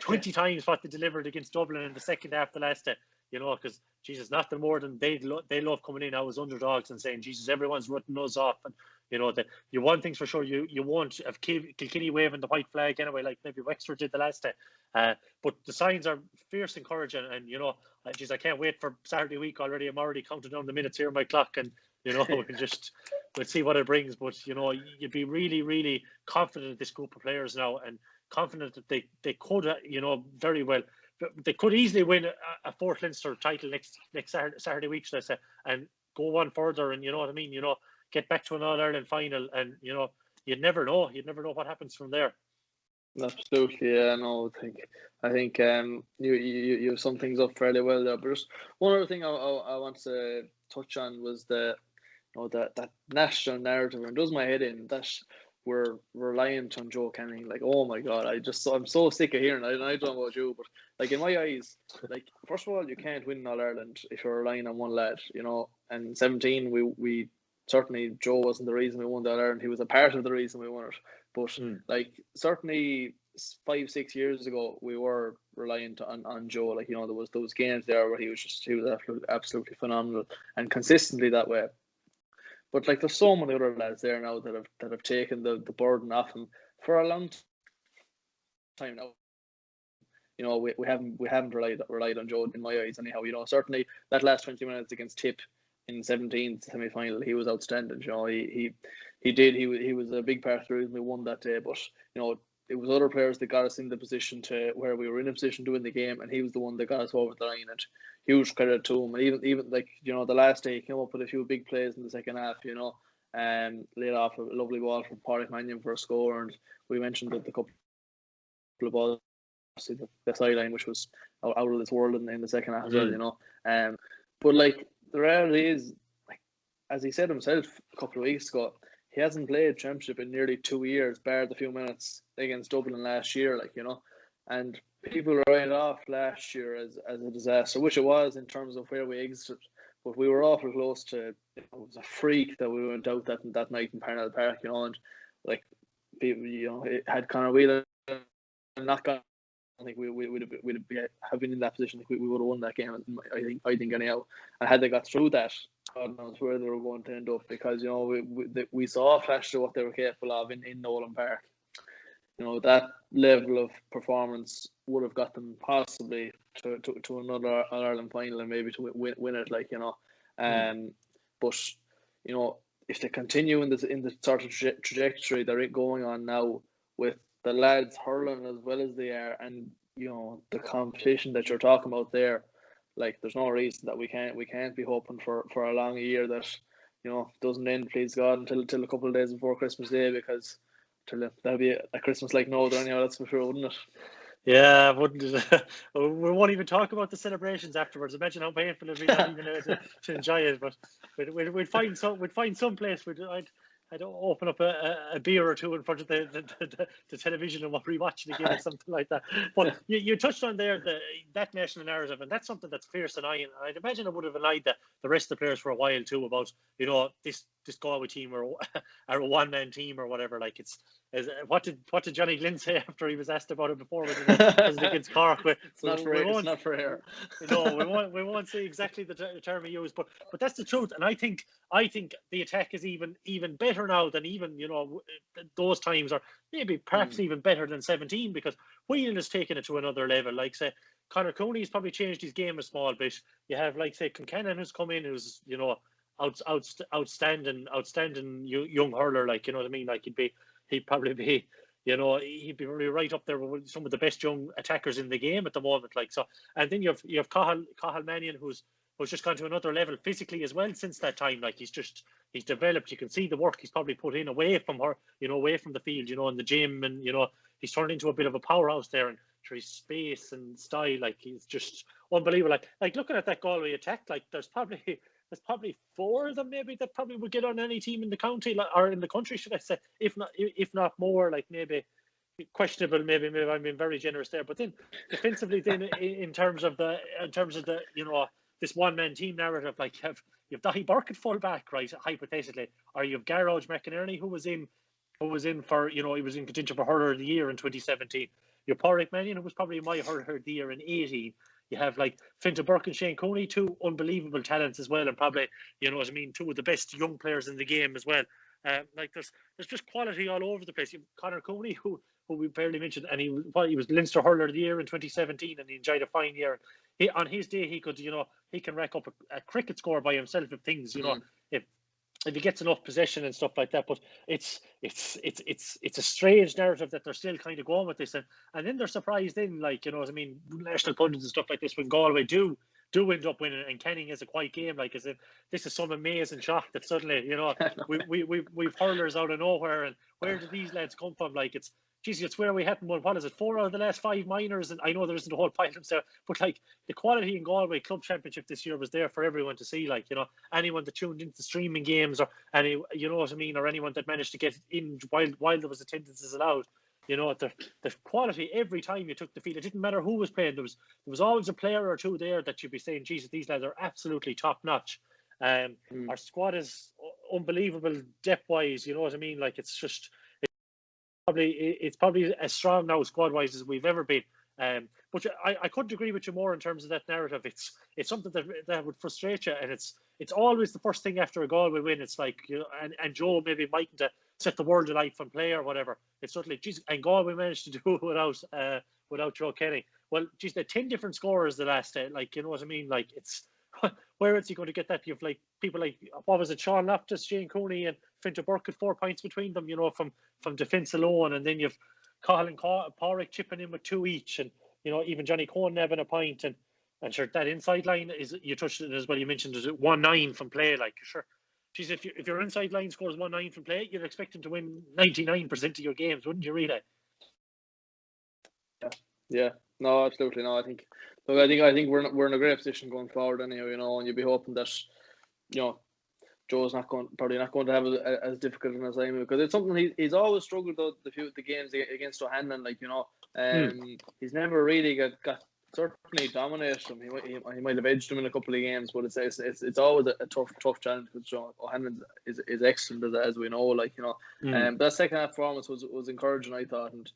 20 times what they delivered against Dublin in the second half the last day. You know, because Jesus, nothing more than they love coming in now as underdogs and saying, Jesus, everyone's written us off. And you know, you one thing's for sure, you won't have Kilkenny waving the white flag anyway, like maybe Wexford did the last day. But the signs are fierce encouraging, and you know, geez, I can't wait for Saturday week already. I'm already counting down the minutes here on my clock, and you know, we'll see what it brings. But you know, you'd be really, really confident in this group of players now, and confident that they could, you know, very well. They could easily win a fourth Leinster title next Saturday week, should I say, and go one further. And you know what I mean. You know, get back to an All-Ireland final, and you know, you'd never know what happens from there. Absolutely, yeah. No, I think you sum things up fairly well there. But just one other thing I want to touch on was that national narrative, and it does my head in that we're reliant on Joe Canning. Like, oh my God, I'm so sick of hearing it. I don't know about you, but like in my eyes, like first of all, you can't win All Ireland if you're relying on one lad, you know. And 17, we certainly Joe wasn't the reason we won the All Ireland. He was a part of the reason we won it. But like certainly 5-6 years ago, we were reliant on Joe. Like, you know, there was those games there where he was absolutely phenomenal and consistently that way. But like, there's so many other lads there now that have taken the burden off him for a long time now. You know, we haven't relied on Joe in my eyes anyhow. You know, certainly that last 20 minutes against Tip in 17th semi-final, he was outstanding. You know, he was a big part of the reason we won that day. But you know, it was other players that got us in the position to where we were in a position to win the game, and he was the one that got us over the line. And huge credit to him. And even like, you know, the last day he came up with a few big plays in the second half. You know, laid off a lovely ball from Pádraig Mannion for a score, and we mentioned that the couple of balls, the sideline, which was out of this world in the second half as well. You know, but like the reality is, like as he said himself a couple of weeks ago, he hasn't played Championship in nearly 2 years, barred the few minutes against Dublin last year, like, you know. And people write off last year as a disaster, which it was in terms of where we exited. But we were awful close to, you know, it was a freak that we went out that night in Parnell Park, you know. And like, people, you know, it had Conor Whelan not gone, I think we would have been in that position. Like, we would have won that game. I think anyhow. And had they got through that, God knows where they were going to end up, because you know we saw a flash of what they were capable of in Nolan Park. You know, that level of performance would have got them possibly to another All-Ireland final and maybe to win it. Like, you know, but you know, if they continue in the sort of trajectory they're going on now, with the lads hurling as well as they are, and you know, the competition that you're talking about there, like, there's no reason that we can't be hoping for a long year that, you know, doesn't end, please God, until a couple of days before Christmas Day, because that'll be a Christmas like no other anyhow, that's for sure, wouldn't it? Yeah, wouldn't it? We won't even talk about the celebrations afterwards. Imagine how painful it'd be not even to enjoy it. But we'd find some place. I'd open up a beer or two in front of the television and rewatch it again or something like that. But you touched on there that national narrative, and that's something that's fierce and I'd imagine it would have annoyed the rest of the players for a while too, about, you know, this Galway team or a one-man team or whatever. Like, what did Johnny Glynn say after he was asked about it before? Was it against Cork? It's not for air. No, we won't say exactly the term he used, but that's the truth. And I think the attack is even better now than even, you know, those times, or maybe perhaps even better than 17, because Whelan has taken it to another level. Like, say, Conor Cooney's probably changed his game a small bit. You have, like, say, Concannon who's come in, who's, you know, outstanding young hurler. Like, you know what I mean? Like, he'd probably be, you know, he'd be really right up there with some of the best young attackers in the game at the moment. Like, so, and then you have Cathal Mannion, who's just gone to another level physically as well since that time. Like, he's developed. You can see the work he's probably put in away from the field, you know, in the gym, and you know, he's turned into a bit of a powerhouse there, and for his space and style, like, he's just unbelievable. Like looking at that Galway attack, like, there's probably 4 of them maybe that probably would get on any team in the county, like, or in the country, should I say, if not more. Like, maybe questionable, maybe I'm being very generous there, but then defensively, then in terms of the, you know, this one-man team narrative, like you've Dahi Burke at full back, right, hypothetically, or you've Garage McInerney who was in for, he was in contention for Hurler of the Year in 2017. Your Pádraig Mannion, who was probably my Hurler of the Year in 18. You have like Finta Burke and Shane Cooney, two unbelievable talents as well, and probably, two of the best young players in the game as well. Like there's just quality all over the place. You have Conor Cooney, who we barely mentioned, and he was Leinster Hurler of the Year in 2017, and he enjoyed a fine year. On his day, he could, he can rack up a cricket score by himself if things, if he gets enough possession and stuff like that. But it's a strange narrative that they're still kind of going with this, and then they're surprised in, like, national pundits and stuff like this, when Galway do end up winning, and Kenning is a quiet game, like, as if this is some amazing shock that suddenly, we've hurlers out of nowhere, and where did these lads come from? Like, it's where we haven't won, what is it, 4 out of the last 5 minors, and I know there isn't a whole pile of them there, but like the quality in Galway Club Championship this year was there for everyone to see. Like, anyone that tuned into streaming games, or any, or anyone that managed to get in while there was attendances allowed, the quality every time you took the field. It didn't matter who was playing. There was always a player or two there that you'd be saying, Jesus, these lads are absolutely top notch. Our squad is unbelievable depth wise. Like, it's probably as strong now squad wise as we've ever been. But I couldn't agree with you more in terms of that narrative. It's something that would frustrate you, and it's always the first thing after a Galway win. It's like, and Joe maybe mightn't set the world alight from play or whatever. It's certainly, geez, and Galway managed to do it without Joe Kenny. Well, geez, they're 10 different scorers the last day. Like, Like, it's where is he going to get that? You've like people like, what was it, Sean Loftus, Shane Cooney, and Finta Burke at 4 points between them, from defence alone, and then you've Colin Pádraig chipping in with 2 each, and even Johnny Cohen having a point, and sure, that inside line is, you touched it as well. You mentioned it, 1-9 from play. Like, sure, geez, if your inside line scores 1-9 from play, you'd expect him to win 99% of your games, wouldn't you? Really? Yeah. No, absolutely. No, I think we're in a great position going forward anyhow, and you'd be hoping that, Joe's probably not going to have as difficult an assignment, because it's something he's always struggled though, the games against O'Hanlon, like, he's never really got certainly dominated him. He might have edged him in a couple of games, but it's always a tough challenge, because O'Hanlon is excellent as we know, like, that second half performance was encouraging, I thought, and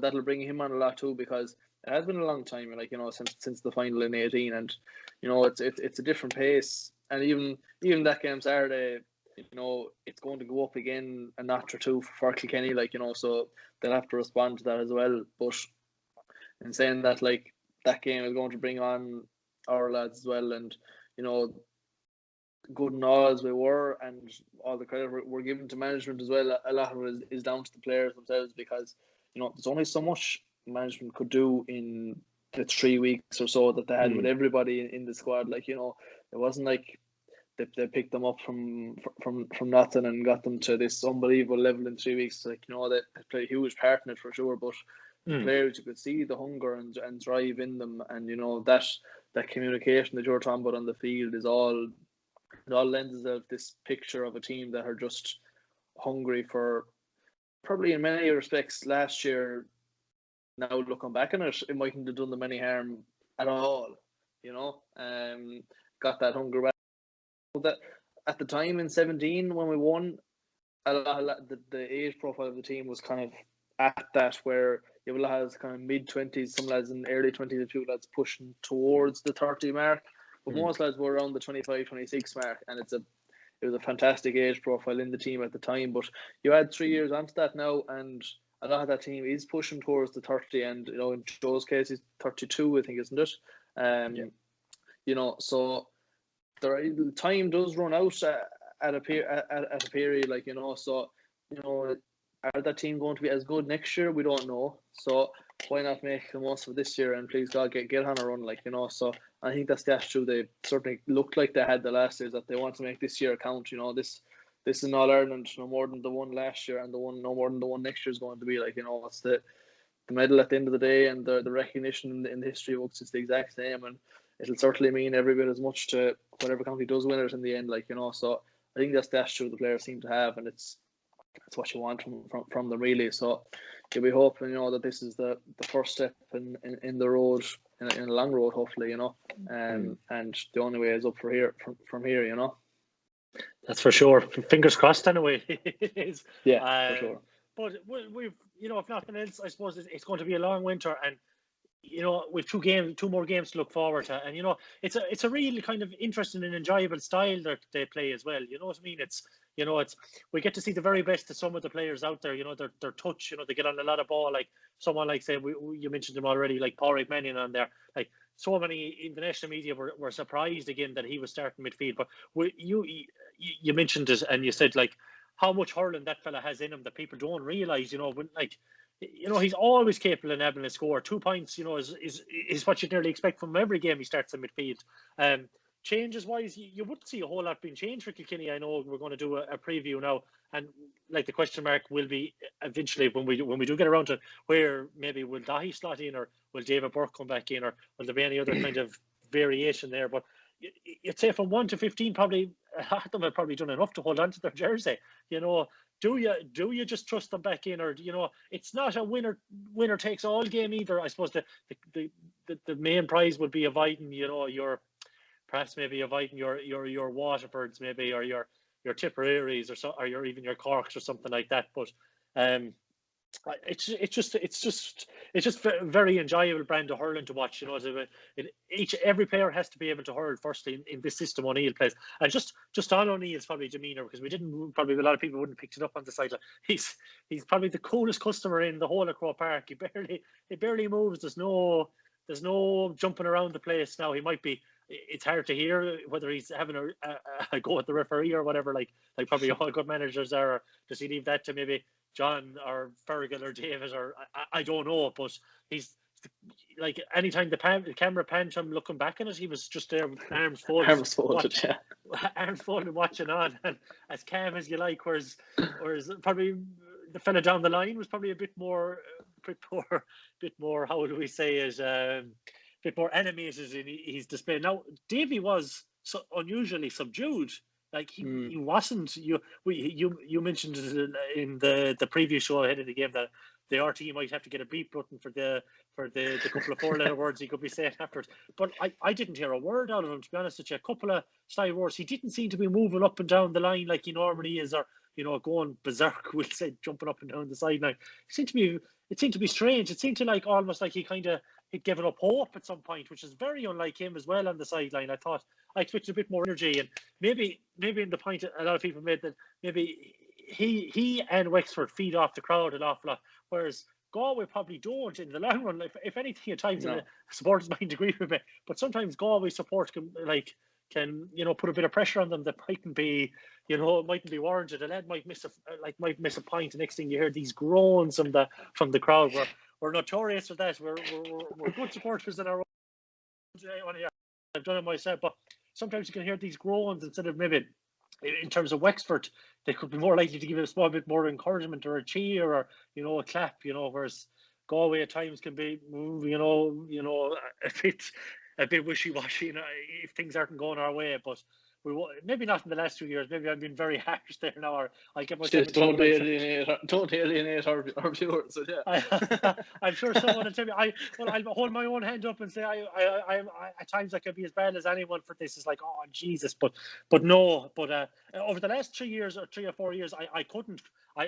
that'll bring him on a lot too, because it has been a long time, like, since the final in 18, and it's a different pace, and even that game Saturday, it's going to go up again a notch or two for Kilkenny, like, so they'll have to respond to that as well. But in saying that, like, that game is going to bring on our lads as well, and good and all as we were, and all the credit we're given to management as well, a lot of it is down to the players themselves, because there's only so much management could do in the 3 weeks or so that they had with everybody in the squad. Like, it wasn't like they picked them up from nothing and got them to this unbelievable level in 3 weeks. Like, they played a huge part in it for sure, but the players, you could see the hunger and drive in them, and that communication that you're talking about on the field it all lends itself this picture of a team that are just hungry for, probably in many respects last year, now looking back on it, it mightn't have done them any harm at all. Got that hunger back. That at the time in 17 when we won, the age profile of the team was kind of at that, where you have lads kind of mid-20s, some lads in early 20s, a few lads pushing towards the 30 mark, but most lads were around the 25, 26 mark, and it was a fantastic age profile in the team at the time. But you add 3 years onto that now, and a lot of that team is pushing towards the 30, and in Joe's case, he's 32, I think, isn't it? So the time does run out at a period, like, so are that team going to be as good next year? We don't know. So why not make the most of this year, and please God get on a run, like, So I think that's the attitude they certainly looked like they had the last year, that they want to make this year count. This is All Ireland, no more than the one last year, and no more than the one next year is going to be, like, it's the medal at the end of the day, and the recognition in the history books is the exact same, and it'll certainly mean every bit as much to whatever county does win it in the end, like, So I think that's the attitude the players seem to have, and it's what you want from them, really. So you'll be hoping, that this is the first step in the road in a long road, hopefully, you know. And the only way is up for here from here, you know. That's for sure. Fingers crossed, anyway. It is. Yeah, for sure. But we've, you know, if nothing else, I suppose it's going to be a long winter, and you know, we've two more games to look forward to, and you know, it's a really kind of interesting and enjoyable style that they play as well. You know what I mean? It's, you know, we get to see the very best of some of the players out there. You know, their touch. You know, they get on a lot of ball. Like someone like, say, you mentioned him already, like Pádraig Mannion on there. Like so many international media were surprised again that he was starting midfield. But you mentioned it, and you said like how much hurling that fella has in him that people don't realise. You know, when like, you know, he's always capable of having a score. 2 points, you know, is what you'd nearly expect from every game he starts in midfield. Changes wise, you wouldn't see a whole lot being changed for Kilkenny. I know we're going to do a preview now, and like the question mark will be eventually when we do get around to where maybe will Dahi slot in, or will David Burke come back in, or will there be any other kind of variation there? But you'd say from 1 to 15, probably a lot of them have probably done enough to hold on to their jersey. You know, do you just trust them back in, or you know, it's not a winner takes all game either. I suppose the main prize would be avoiding, you know, perhaps maybe avoiding your Waterfords maybe, or your Tipperaries, or even your Corks or something like that. But it's just a very enjoyable brand of hurling to watch. You know, every player has to be able to hurl firstly in this system O'Neill plays, and just on O'Neill's probably demeanour, because a lot of people wouldn't pick it up on the sideline. He's probably the coolest customer in the whole of Croke Park. He barely moves. There's no jumping around the place now. He might be. It's hard to hear whether he's having a go at the referee or whatever, like probably all good managers are. Or does he leave that to maybe John or Fergal or David, or I don't know, but he's like, anytime the camera panned him looking back at it, he was just there with arms folded, arms folded, watching on, and as calm as you like. Whereas probably the fella down the line was probably a bit more how do we say it, bit more animated in his display. Now Davy was so unusually subdued. Like he wasn't. You mentioned in the previous show ahead of the game that the RT might have to get a beep button for the couple of 4-letter words he could be saying afterwards. But I didn't hear a word out of him, to be honest with you. A couple of side words. He didn't seem to be moving up and down the line like he normally is, or you know, going berserk, we'll say, jumping up and down the sideline. It seemed to be strange. It seemed to like almost like he'd given up hope at some point, which is very unlike him as well on the sideline. I expected a bit more energy, and maybe in the point a lot of people made that maybe he and Wexford feed off the crowd an awful lot, whereas Galway probably don't in the long run. If anything, at times the supporters might agree with me, but sometimes Galway support can you know, put a bit of pressure on them that mightn't be, you know, mightn't be warranted. A lad might miss a point. The next thing you hear these groans from the crowd. We're notorious for that. We're good supporters in our own. I've done it myself, but sometimes you can hear these groans instead of maybe. In terms of Wexford, they could be more likely to give it a small bit more encouragement or a cheer or, you know, a clap, you know, whereas Galway at times can be, you know, a bit wishy-washy, you know, if things aren't going our way. But maybe not in the last 2 years. Maybe I've been very harsh there now. Or I get myself. Don't alienate our viewers. So yeah. I'm sure someone will tell me. I'll hold my own hand up and say I at times I can be as bad as anyone for this. It's like, oh Jesus, but no. But over the last 3 years or 3 or 4 years, I couldn't.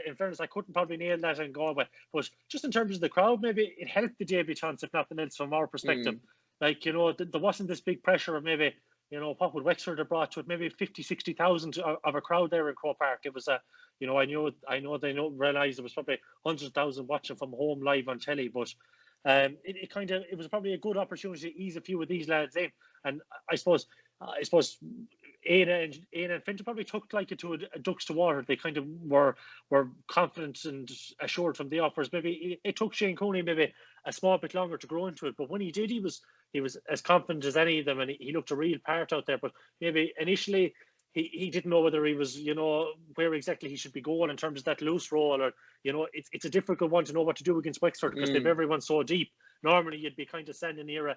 In fairness, I couldn't probably nail that in Galway. But just in terms of the crowd, maybe it helped the debutants, if nothing else, from our perspective. Like, you know, there wasn't this big pressure of maybe, you know, what would Wexford have brought to it? Maybe 50, 60,000 of a crowd there in Croke Park. It was you know, I know they realised there was probably 100,000 watching from home live on telly, but it was probably a good opportunity to ease a few of these lads in. And I suppose Éanna and Fintan probably took like it to a ducks to water. They kind of were confident and assured from the offers. Maybe it took Shane Cooney maybe a small bit longer to grow into it, but when he did, he was as confident as any of them, and he looked a real part out there. But maybe initially he didn't know whether he was, you know, where exactly he should be going in terms of that loose role, or, you know, it's a difficult one to know what to do against Wexford because they've everyone so deep. Normally you'd be kind of standing near an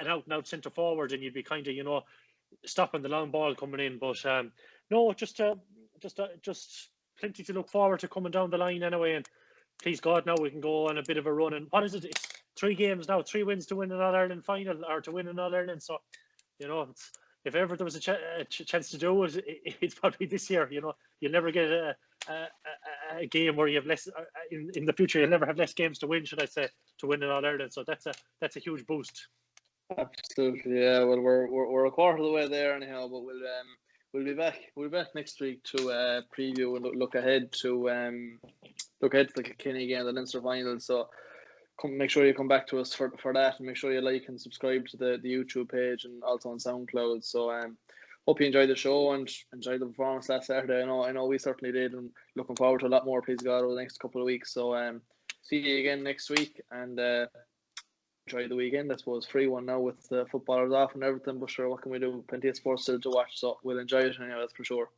out and out centre forward, and you'd be kind of, you know, stopping the long ball coming in. But no, just plenty to look forward to coming down the line anyway. And please God, now we can go on a bit of a run. And what is it? 3 games now, 3 wins to win an All-Ireland final or to win an All-Ireland. So, if ever there was a chance to do it, it's probably this year. You'll never get a game where you have less in the future. You'll never have less games to win, should I say, to win an All-Ireland. So that's a huge boost. Absolutely, yeah. Well, we're a quarter of the way there anyhow, but we'll be back. We'll be back next week to preview and look ahead to the Kilkenny game, the Leinster final. So make sure you come back to us for that, and make sure you like and subscribe to the YouTube page and also on SoundCloud. So hope you enjoyed the show and enjoyed the performance last Saturday. I know we certainly did, and looking forward to a lot more, please God, over the next couple of weeks. So see you again next week, and enjoy the weekend. I suppose free one now with the footballers off and everything, but sure, what can we do? Plenty of sports still to watch, so we'll enjoy it anyway, that's for sure.